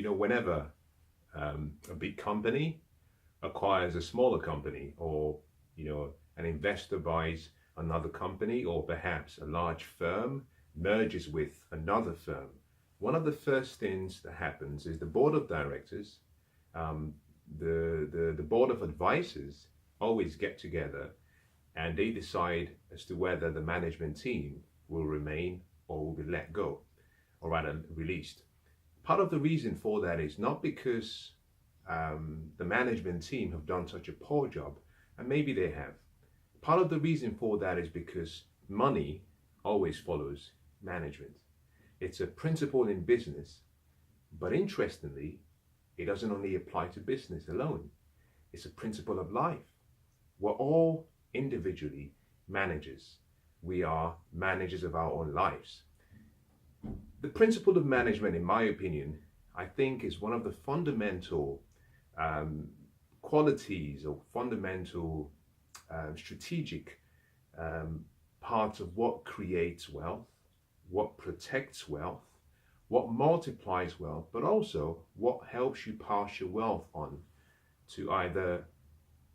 Whenever a big company acquires a smaller company, or an investor buys another company, or perhaps a large firm merges with another firm, one of the first things that happens is the board of directors, um, the board of advisors always get together and they decide as to whether the management team will remain or will be let go, or rather released. Part of the reason for that is not because the management team have done such a poor job, and maybe they have. Part of the reason for that is because money always follows management. It's a principle in business, but interestingly, it doesn't only apply to business alone. It's a principle of life. We're all individually managers. We are managers of our own lives. The principle of management, in my opinion, I think is one of the fundamental qualities or fundamental strategic parts of what creates wealth, what protects wealth, what multiplies wealth, but also what helps you pass your wealth on to either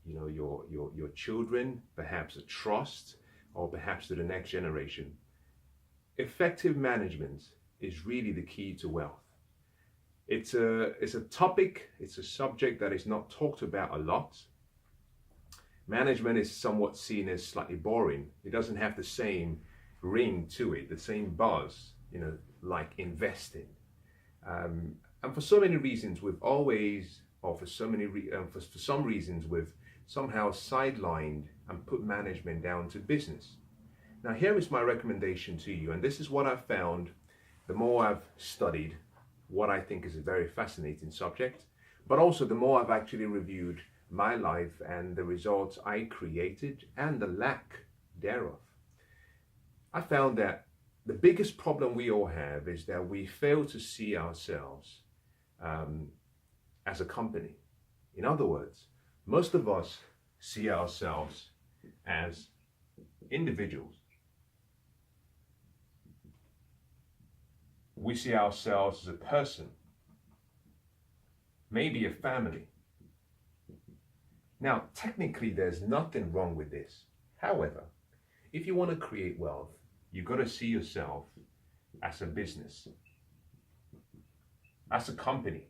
your children, perhaps a trust, or perhaps to the next generation. Effective management is really the key to wealth. It's a topic, it's a subject that is not talked about a lot. Management is somewhat seen as slightly boring. It doesn't have the same ring to it, the same buzz, like investing. And for so many reasons, we've always, or for so many, for some reasons, we've somehow sidelined and put management down to business. Now, here is my recommendation to you, and this is what I've found the more I've studied what I think is a very fascinating subject, but also the more I've actually reviewed my life and the results I created and the lack thereof. I found that the biggest problem we all have is that we fail to see ourselves as a company. In other words, most of us see ourselves as individuals. We see ourselves as a person, maybe a family. Now, technically, there's nothing wrong with this. However, if you want to create wealth, you've got to see yourself as a business, as a company.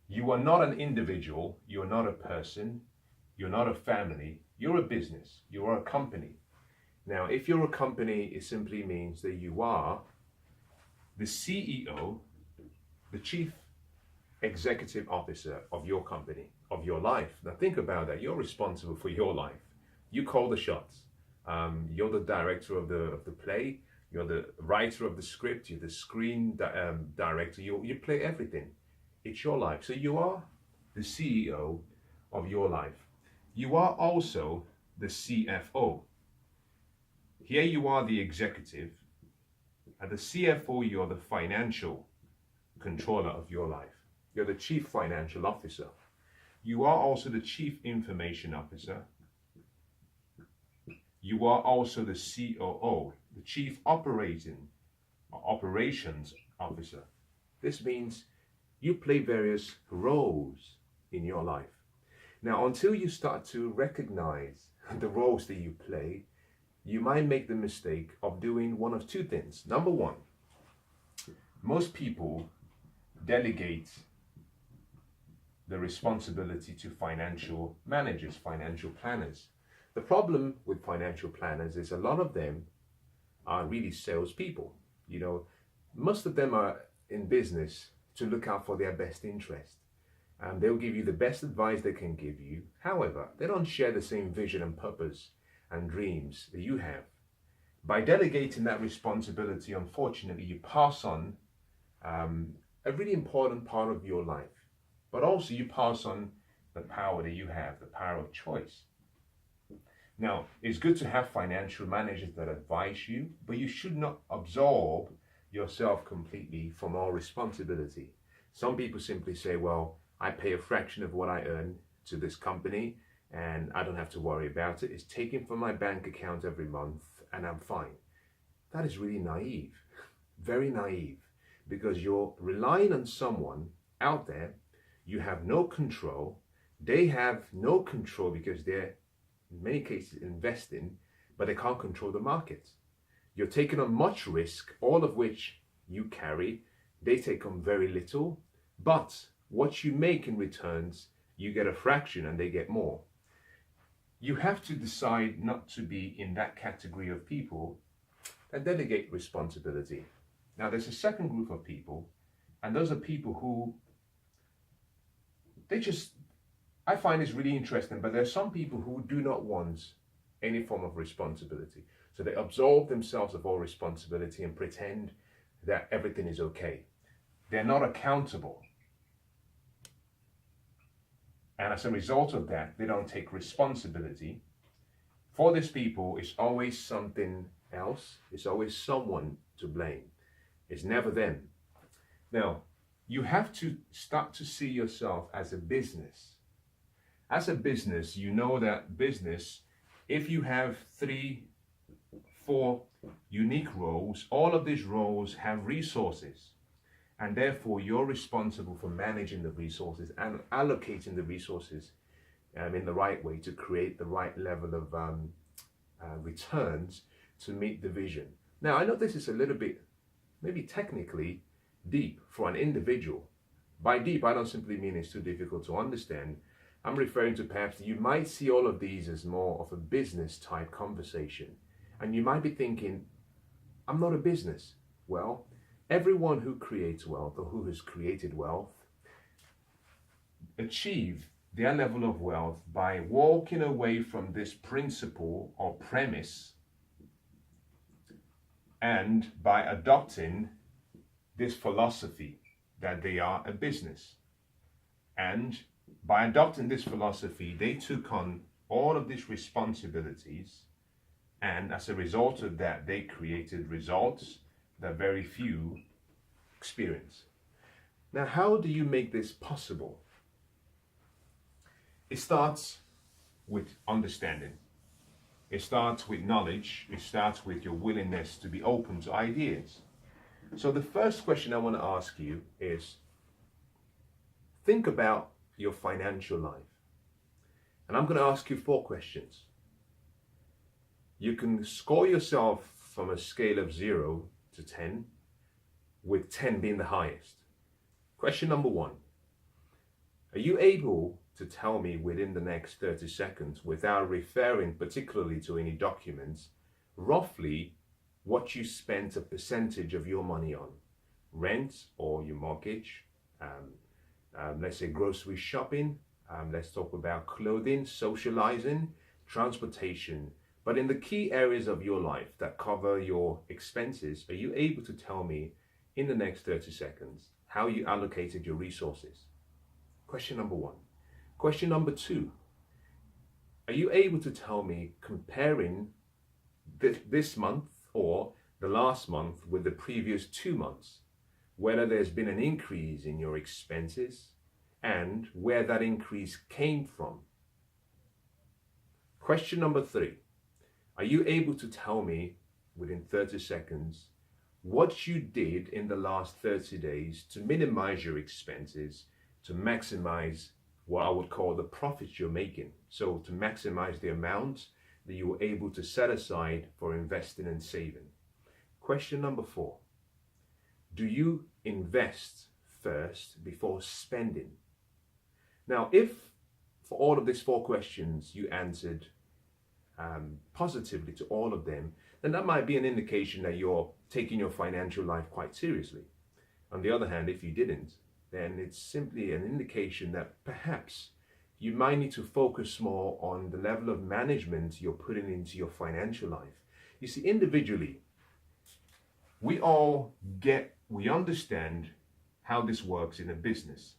You are not an individual, you're not a person, you're not a family, you're a business, you are a company. Now, if you're a company, it simply means that you are the CEO, the chief executive officer of your company, of your life. Now think about that. You're responsible for your life. You call the shots. You're the director of the play. You're the writer of the script. You're the screen director. You play everything. It's your life. So you are the CEO of your life. You are also the CFO. Here you are the executive. At the CFO, you're the financial controller of your life. You're the chief financial officer. You are also the chief information officer. You are also the COO, the chief operations officer. This means you play various roles in your life. Now, until you start to recognize the roles that you play, you might make the mistake of doing one of two things. Number one, most people delegate the responsibility to financial managers, financial planners. The problem with financial planners is a lot of them are really salespeople. Most of them are in business to look out for their best interest. And they'll give you the best advice they can give you. However, they don't share the same vision and purpose and dreams that you have. By delegating that responsibility, unfortunately, you pass on a really important part of your life. But also you pass on the power that you have, the power of choice. Now, it's good to have financial managers that advise you, but you should not absorb yourself completely from all responsibility. Some people simply say, well, I pay a fraction of what I earn to this company and I don't have to worry about it. It's taken from my bank account every month and I'm fine. That is really naive, very naive, because you're relying on someone out there. You have no control. They have no control because they're, in many cases, investing, but they can't control the markets. You're taking on much risk, all of which you carry. They take on very little, but what you make in returns, you get a fraction and they get more. You have to decide not to be in that category of people that delegate responsibility. Now, there's a second group of people, and those are people who I find it's really interesting, but there's some people who do not want any form of responsibility. So they absolve themselves of all responsibility and pretend that everything is okay. They're not accountable. And as a result of that, they don't take responsibility. For these people, it's always something else. It's always someone to blame. It's never them. Now, you have to start to see yourself as a business. As a business, you know that business, if you have 3, 4 unique roles, all of these roles have resources. And therefore, you're responsible for managing the resources and allocating the resources in the right way to create the right level of returns to meet the vision. Now, I know this is a little bit, maybe technically, deep for an individual. By deep, I don't simply mean it's too difficult to understand. I'm referring to perhaps you might see all of these as more of a business type conversation. And you might be thinking, I'm not a business. Well, everyone who creates wealth or who has created wealth achieve their level of wealth by walking away from this principle or premise and by adopting this philosophy that they are a business. And by adopting this philosophy, they took on all of these responsibilities, and as a result of that, they created results that very few experience. Now, how do you make this possible? It starts with understanding. It starts with knowledge. It starts with your willingness to be open to ideas. So the first question I want to ask you is, think about your financial life. And I'm going to ask you 4 questions. You can score yourself from a scale of 0 to 10, with 10 being the highest. Question number 1. Are you able to tell me within the next 30 seconds, without referring particularly to any documents, roughly what you spent a percentage of your money on? Rent or your mortgage, let's say grocery shopping, let's talk about clothing, socializing, transportation. But in the key areas of your life that cover your expenses, are you able to tell me in the next 30 seconds how you allocated your resources? Question number 1. Question number 2. Are you able to tell me, comparing this month or the last month with the previous 2 months, whether there's been an increase in your expenses and where that increase came from? Question number 3. Are you able to tell me within 30 seconds what you did in the last 30 days to minimize your expenses, to maximize what I would call the profits you're making? So to maximize the amount that you were able to set aside for investing and saving. Question number 4. Do you invest first before spending? Now, if for all of these 4 questions you answered positively to all of them, then that might be an indication that you're taking your financial life quite seriously. On the other hand, if you didn't, then it's simply an indication that perhaps you might need to focus more on the level of management you're putting into your financial life. You see, individually, we understand how this works in a business.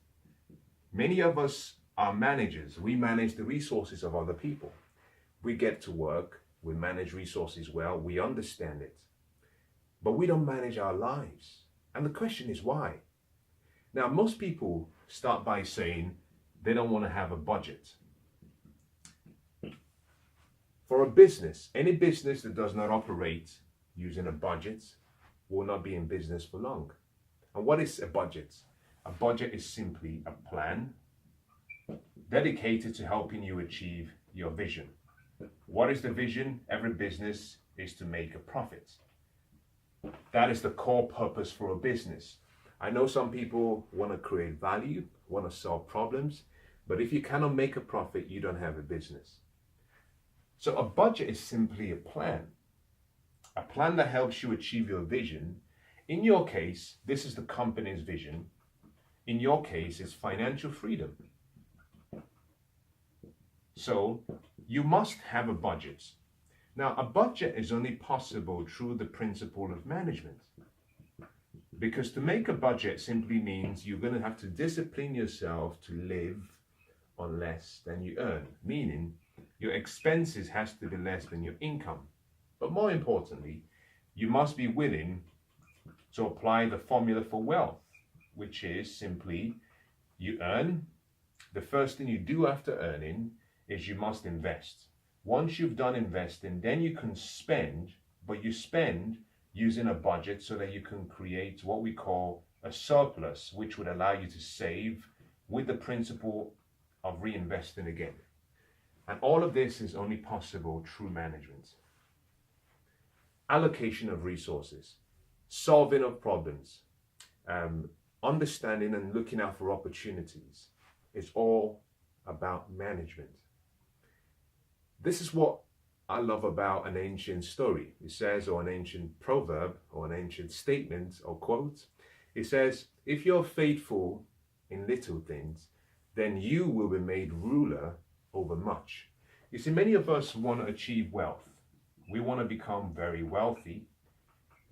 Many of us are managers. We manage the resources of other people. We get to work, we manage resources well, we understand it. But we don't manage our lives. And the question is why? Now, most people start by saying they don't want to have a budget. For a business, any business that does not operate using a budget will not be in business for long. And what is a budget? A budget is simply a plan dedicated to helping you achieve your vision. What is the vision? Every business is to make a profit. That is the core purpose for a business. I know some people want to create value, want to solve problems, but if you cannot make a profit, you don't have a business. So a budget is simply a plan that helps you achieve your vision. In your case, this is the company's vision. In your case, it's financial freedom. So you must have a budget. Now, a budget is only possible through the principle of management. Because to make a budget simply means you're going to have to discipline yourself to live on less than you earn, meaning your expenses has to be less than your income. But more importantly, you must be willing to apply the formula for wealth, which is simply you earn. The first thing you do after earning is you must invest. Once you've done investing, then you can spend, but you spend using a budget so that you can create what we call a surplus, which would allow you to save with the principle of reinvesting again. And all of this is only possible through management. Allocation of resources, solving of problems, understanding and looking out for opportunities is all about management. This is what I love about an ancient story. It says, or an ancient proverb, or an ancient statement or quote. It says, if you're faithful in little things, then you will be made ruler over much. You see, many of us want to achieve wealth. We want to become very wealthy.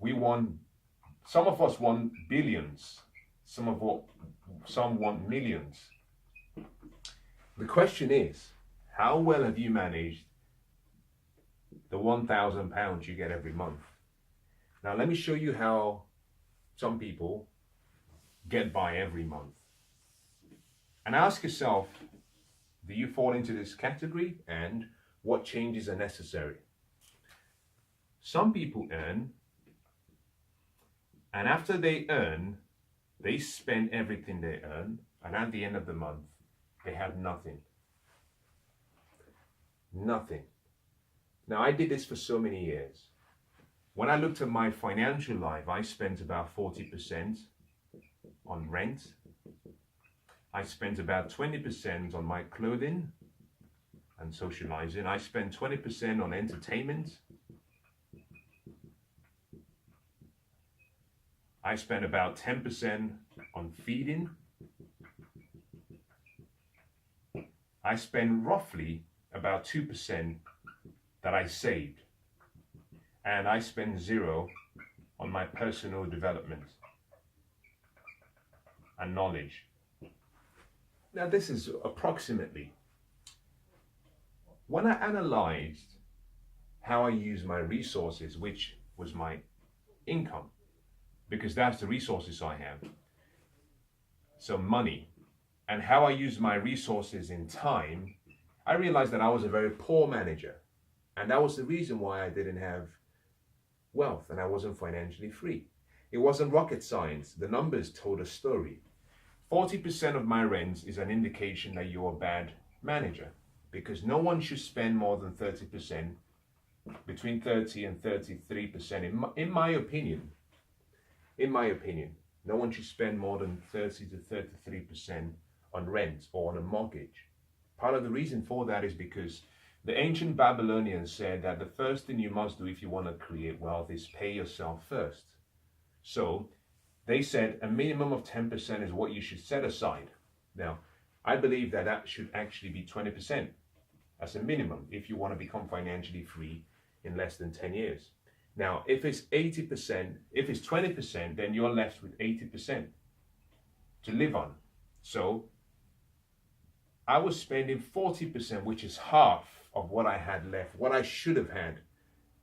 Some of us want billions. Some want millions. The question is, how well have you managed the £1,000 you get every month? Now, let me show you how some people get by every month. And ask yourself, do you fall into this category, and what changes are necessary? Some people earn, and after they earn, they spend everything they earn, and at the end of the month, they have nothing. Nothing. Now, I did this for so many years. When I looked at my financial life, I spent about 40% on rent. I spent about 20% on my clothing and socializing. I spent 20% on entertainment. I spent about 10% on feeding. I spent roughly about 2% that I saved. And I spend 0 on my personal development and knowledge. Now, this is approximately. When I analyzed how I use my resources, which was my income, because that's the resources I have, so money, and how I use my resources in time, I realized that I was a very poor manager. And that was the reason why I didn't have wealth and I wasn't financially free. It wasn't rocket science. The numbers told a story. 40% of my rent is an indication that you're a bad manager, because no one should spend more than 30%, between 30 and 33%, in my opinion. In my opinion, no one should spend more than 30 to 33% on rent or on a mortgage. Part of the reason for that is because the ancient Babylonians said that the first thing you must do if you want to create wealth is pay yourself first. So they said a minimum of 10% is what you should set aside. Now, I believe that that should actually be 20% as a minimum if you want to become financially free in less than 10 years. Now, if it's 80%, if it's 20%, then you're left with 80% to live on. So I was spending 40%, which is half of what I had left, what I should have had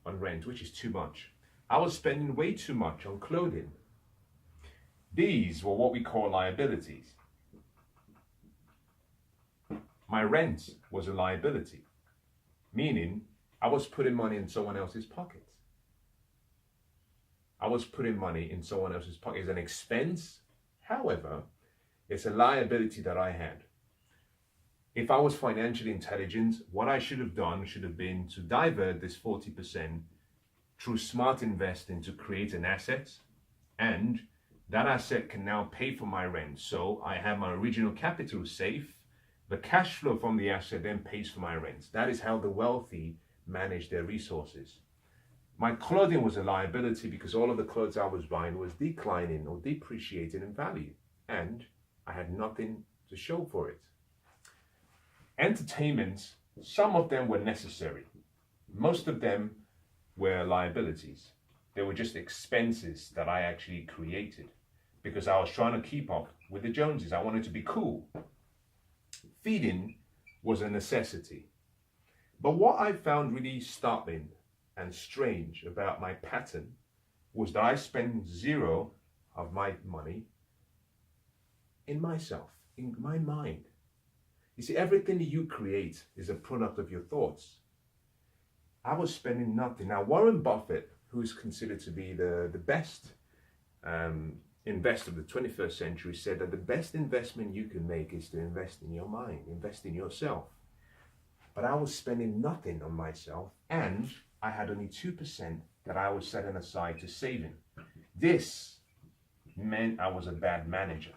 on rent, which is too much. I was spending way too much on clothing. These were what we call liabilities. My rent was a liability, meaning I was putting money in someone else's pocket. I was putting money in someone else's pocket. It's an expense. However, it's a liability that I had. If I was financially intelligent, what I should have done should have been to divert this 40% through smart investing to create an asset, and that asset can now pay for my rent. So I have my original capital safe. The cash flow from the asset then pays for my rent. That is how the wealthy manage their resources. My clothing was a liability because all of the clothes I was buying was declining or depreciating in value, and I had nothing to show for it. Entertainment, some of them were necessary. Most of them were liabilities. They were just expenses that I actually created because I was trying to keep up with the Joneses. I wanted to be cool. Feeding was a necessity. But what I found really startling and strange about my pattern was that I spent zero of my money in myself, in my mind. You see, everything that you create is a product of your thoughts. I was spending nothing. Now, Warren Buffett, who is considered to be the best investor of the 21st century, said that the best investment you can make is to invest in your mind, invest in yourself. But I was spending nothing on myself, and I had only 2% that I was setting aside to saving. This meant I was a bad manager.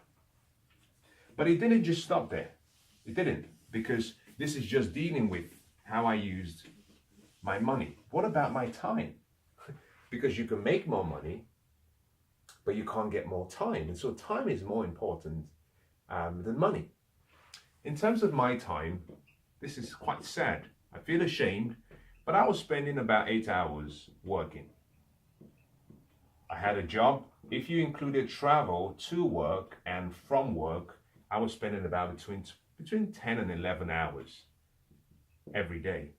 But it didn't just stop there. It didn't, because this is just dealing with how I used my money. What about my time? Because you can make more money, but you can't get more time. And so time is more important than money. In terms of my time, this is quite sad. I feel ashamed, but I was spending about 8 hours working. I had a job. If you included travel to work and from work, I was spending about between 10 and 11 hours every day.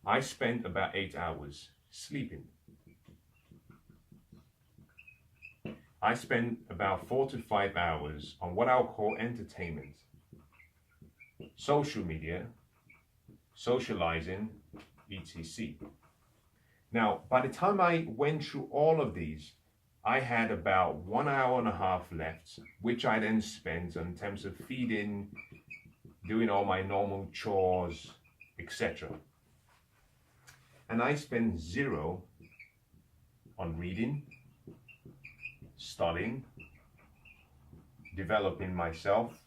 I spent about 8 hours sleeping. I spent about 4 to 5 hours on what I'll call entertainment, social media, socializing, etc. Now, by the time I went through all of these, I had about 1 hour and a half left, which I then spent in terms of feeding, doing all my normal chores, etc. And I spent zero on reading, studying, developing myself.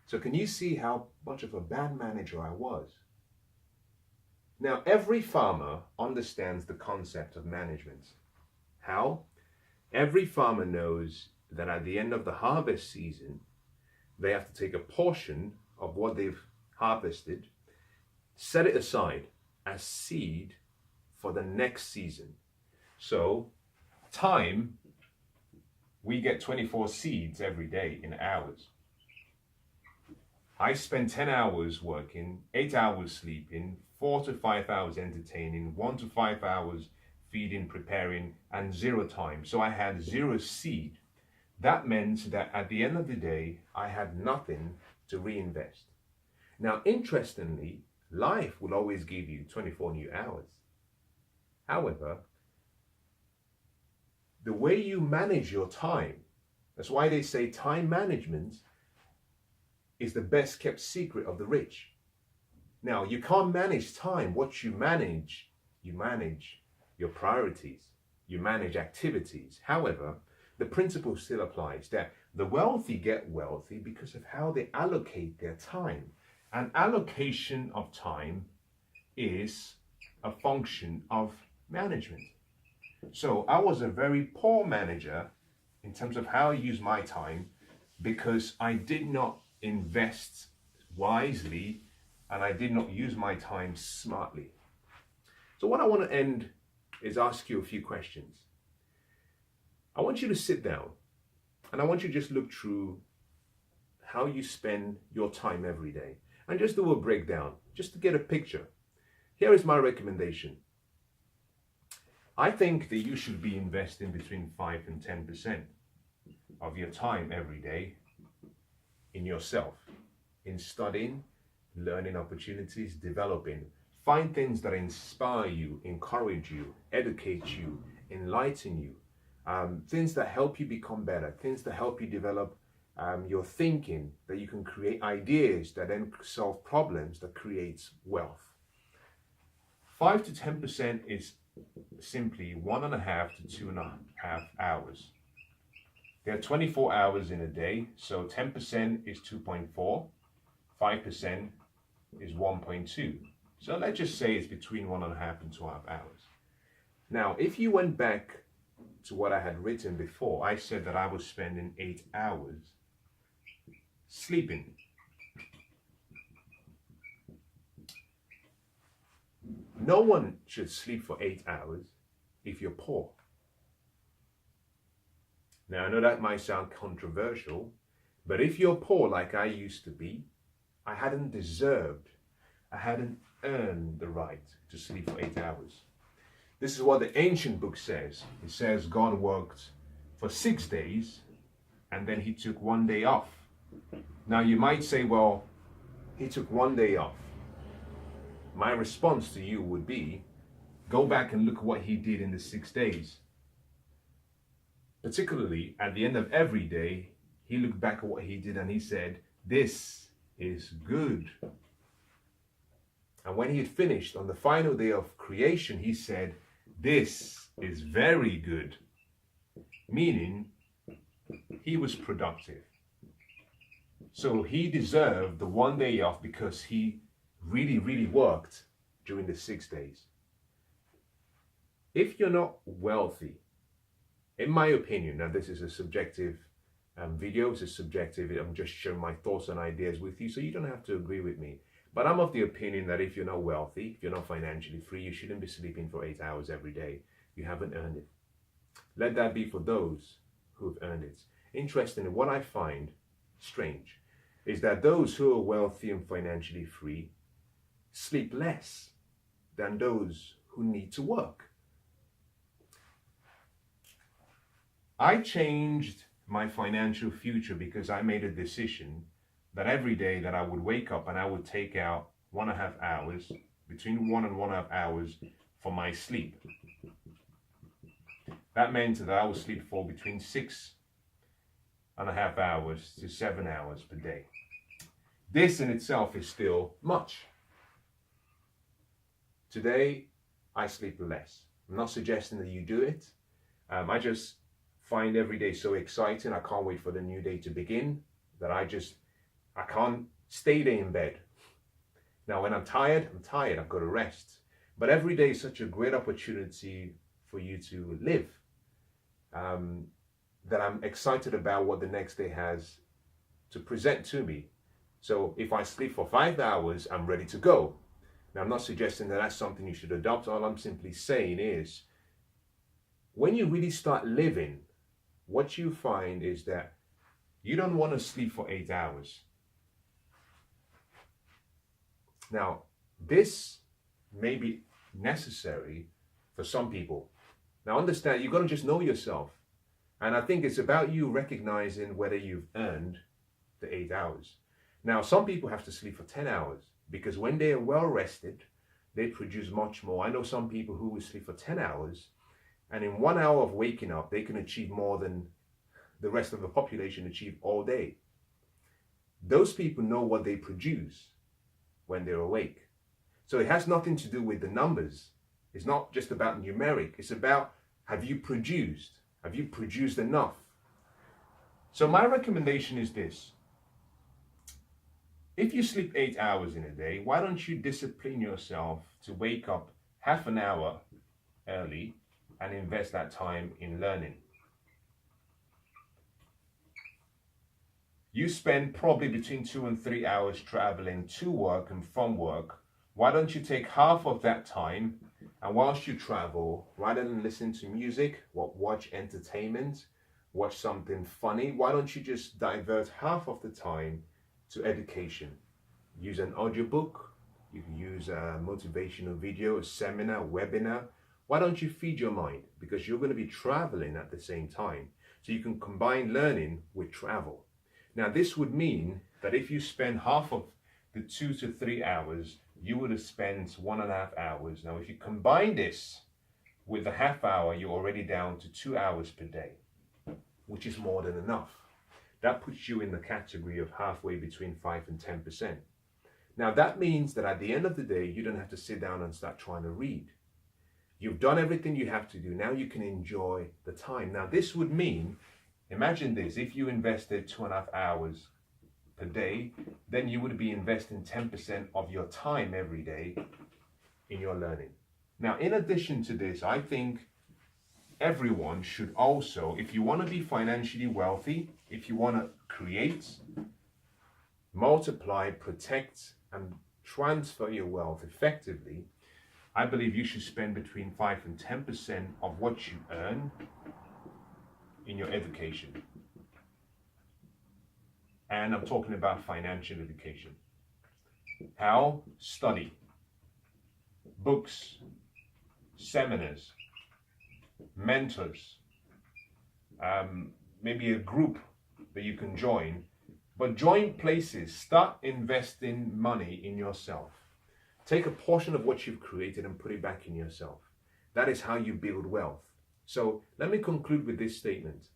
So can you see how much of a bad manager I was? Now, every farmer understands the concept of management. How? Every farmer knows that at the end of the harvest season, they have to take a portion of what they've harvested, set it aside as seed for the next season. So, time, we get 24 seeds every day in hours. I spend 10 hours working, 8 hours sleeping, 4 to 5 hours entertaining, 1 to 5 hours feeding, preparing, and zero time. So I had zero seed. That meant that at the end of the day, I had nothing to reinvest. Now, interestingly, life will always give you 24 new hours. However, the way you manage your time, that's why they say time management is the best kept secret of the rich. Now, you can't manage time. What you manage your priorities, you manage activities. However, the principle still applies that the wealthy get wealthy because of how they allocate their time. And allocation of time is a function of management. So I was a very poor manager in terms of how I use my time because I did not invest wisely and I did not use my time smartly. So what I want to end is ask you a few questions. I want you to sit down and I want you to just look through how you spend your time every day and just do a breakdown just to get a picture. Here is my recommendation. I think that you should be investing between 5 and 10% of your time every day in yourself, in studying, learning opportunities, developing. Find things that inspire you, encourage you, educate you, enlighten you. Things that help you become better, things that help you develop your thinking, that you can create ideas that then solve problems that creates wealth. 5 to 10% is simply 1.5 to 2.5 hours. There are 24 hours in a day, so 10% is 2.4, 5% is 1.2. So let's just say it's between 1.5 and 2.5 hours. Now, if you went back to what I had written before, I said that I was spending 8 hours sleeping. No one should sleep for 8 hours if you're poor. Now, I know that might sound controversial, but if you're poor like I used to be, I hadn't earned the right to sleep for 8 hours. This is what the ancient book says. It says God worked for 6 days and then he took 1 day off. Now you might say, well, he took 1 day off. My response to you would be, go back and look at what he did in the 6 days. Particularly at the end of every day, he looked back at what he did and he said, this is good. And when he had finished on the final day of creation, he said, this is very good. Meaning, he was productive. So he deserved the 1 day off because he really, really worked during the 6 days. If you're not wealthy, in my opinion, now this is a subjective video, it's a subjective, I'm just sharing my thoughts and ideas with you, so you don't have to agree with me. But I'm of the opinion that if you're not wealthy, if you're not financially free, you shouldn't be sleeping for 8 hours every day. You haven't earned it. Let that be for those who've earned it. Interestingly, what I find strange is that those who are wealthy and financially free sleep less than those who need to work. I changed my financial future because I made a decision that every day that I would wake up and I would take out 1.5 hours, between 1 and 1.5 hours for my sleep. That meant that I would sleep for between 6.5 hours to 7 hours per day. This in itself is still much. Today, I sleep less. I'm not suggesting that you do it. I just find every day so exciting. I can't wait for the new day to begin that I can't stay there in bed. Now, when I'm tired, I've got to rest. But every day is such a great opportunity for you to live, that I'm excited about what the next day has to present to me. So if I sleep for 5 hours, I'm ready to go. Now, I'm not suggesting that that's something you should adopt. All I'm simply saying is, when you really start living, what you find is that you don't want to sleep for 8 hours. Now, this may be necessary for some people. Now, understand, you've got to just know yourself. And I think it's about you recognizing whether you've earned the 8 hours. Now, some people have to sleep for 10 hours because when they are well rested, they produce much more. I know some people who will sleep for 10 hours and in 1 hour of waking up, they can achieve more than the rest of the population achieve all day. Those people know what they produce when they're awake. So it has nothing to do with the numbers. It's not just about numeric. It's about, have you produced? Have you produced enough? So my recommendation is this. If you sleep 8 hours in a day, why don't you discipline yourself to wake up half an hour early and invest that time in learning? You spend probably between 2 and 3 hours traveling to work and from work. Why don't you take half of that time and whilst you travel, rather than listen to music, watch entertainment, watch something funny, why don't you just divert half of the time to education? Use an audiobook, you can use a motivational video, a seminar, a webinar. Why don't you feed your mind? Because you're going to be traveling at the same time. So you can combine learning with travel. Now, this would mean that if you spend half of the 2 to 3 hours you would have spent 1.5 hours. Now, if you combine this with the half hour, you're already down to 2 hours per day, which is more than enough. That puts you in the category of halfway between 5 and 10%. Now, that means that at the end of the day, you don't have to sit down and start trying to read. You've done everything you have to do. Now you can enjoy the time. Now, this would mean, imagine this, if you invested 2.5 hours per day, then you would be investing 10% of your time every day in your learning. Now, in addition to this, I think everyone should also, if you want to be financially wealthy, if you want to create, multiply, protect, and transfer your wealth effectively, I believe you should spend between 5 and 10% of what you earn in your education. And I'm talking about financial education. How? Study, books, seminars, mentors, maybe a group that you can join, but join places. Start investing money in yourself. Take a portion of what you've created and put it back in yourself. That is how you build wealth. So let me conclude with this statement.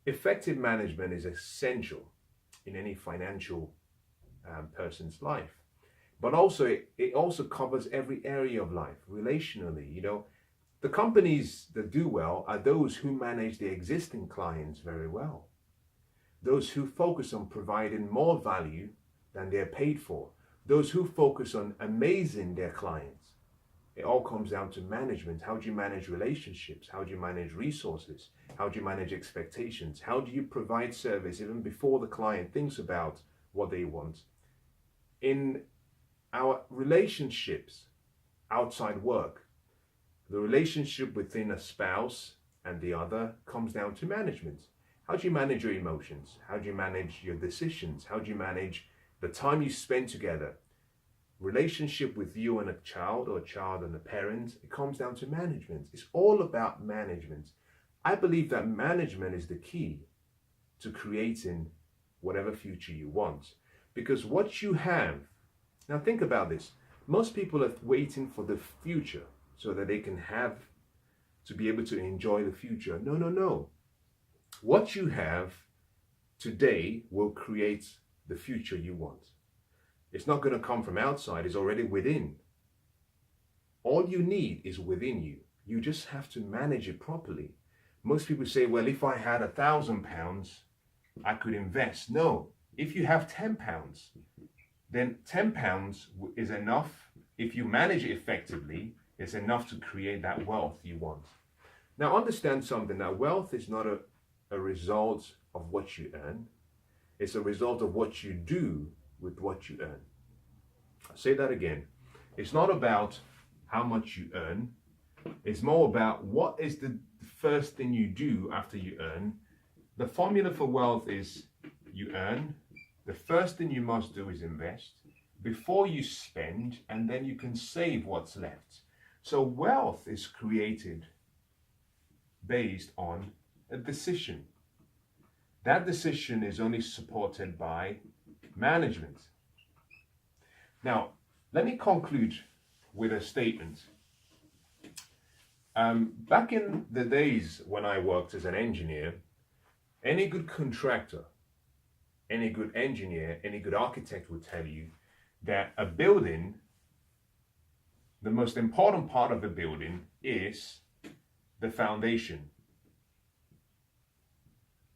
Effective management is essential in any financial person's life, but also it also covers every area of life. Relationally, you know, the companies that do well are those who manage their existing clients very well, those who focus on providing more value than they're paid for, those who focus on amazing their clients. It all comes down to management. How do you manage relationships? How do you manage resources? How do you manage expectations? How do you provide service even before the client thinks about what they want? In our relationships outside work, the relationship within a spouse and the other comes down to management. How do you manage your emotions? How do you manage your decisions? How do you manage the time you spend together? Relationship with you and a child, or a child and a parent, it comes down to management. It's all about management. I believe that management is the key to creating whatever future you want. Because what you have, now think about this, most people are waiting for the future so that they can have, to be able to enjoy the future. No, no, no. What you have today will create the future you want. It's not going to come from outside, it's already within. All you need is within you. You just have to manage it properly. Most people say, well, if I had £1,000, I could invest. No, if you have £10, then £10 is enough. If you manage it effectively, it's enough to create that wealth you want. Now understand something, that wealth is not a result of what you earn. It's a result of what you do with what you earn. I'll say that again. It's not about how much you earn. It's more about what is the first thing you do after you earn. The formula for wealth is you earn. The first thing you must do is invest before you spend, and then you can save what's left. So wealth is created based on a decision. That decision is only supported by management. Now, let me conclude with a statement. Back in the days when I worked as an engineer, any good contractor, any good engineer, any good architect would tell you that a building, the most important part of the building is the foundation.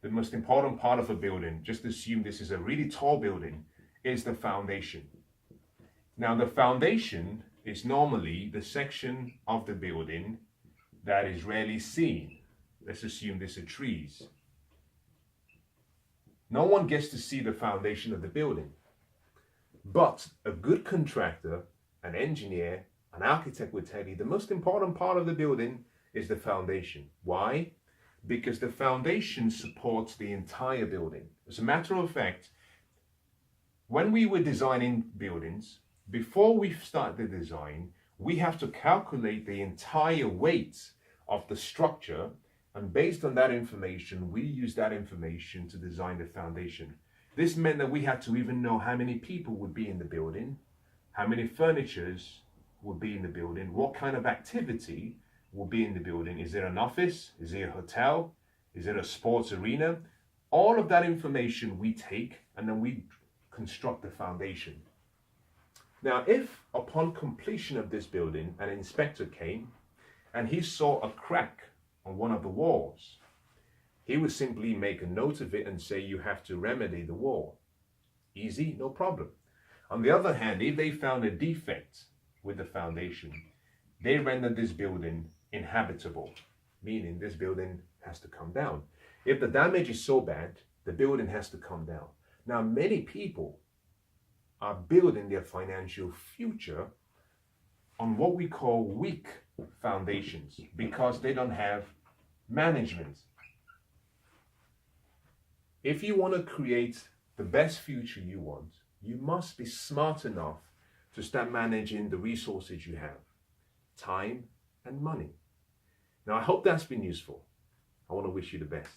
The most important part of a building, just assume this is a really tall building, is the foundation. Now the foundation is normally the section of the building that is rarely seen. Let's assume this are trees. No one gets to see the foundation of the building. But a good contractor, an engineer, an architect would tell you the most important part of the building is the foundation. Why? Because the foundation supports the entire building. As a matter of fact, when we were designing buildings, before we start the design, we have to calculate the entire weight of the structure, and based on that information, we use that information to design the foundation. This meant that we had to even know how many people would be in the building, how many furnitures will be in the building, what kind of activity will be in the building. Is it an office? Is it a hotel? Is it a sports arena? All of that information we take and then we construct the foundation. Now, if upon completion of this building, an inspector came and he saw a crack on one of the walls, he would simply make a note of it and say, you have to remedy the wall. Easy, no problem. On the other hand, if they found a defect with the foundation, they rendered this building inhabitable, meaning this building has to come down. If the damage is so bad, the building has to come down. Now, many people are building their financial future on what we call weak foundations because they don't have management. If you want to create the best future you want, you must be smart enough to start managing the resources you have, time and money. Now, I hope that's been useful. I want to wish you the best.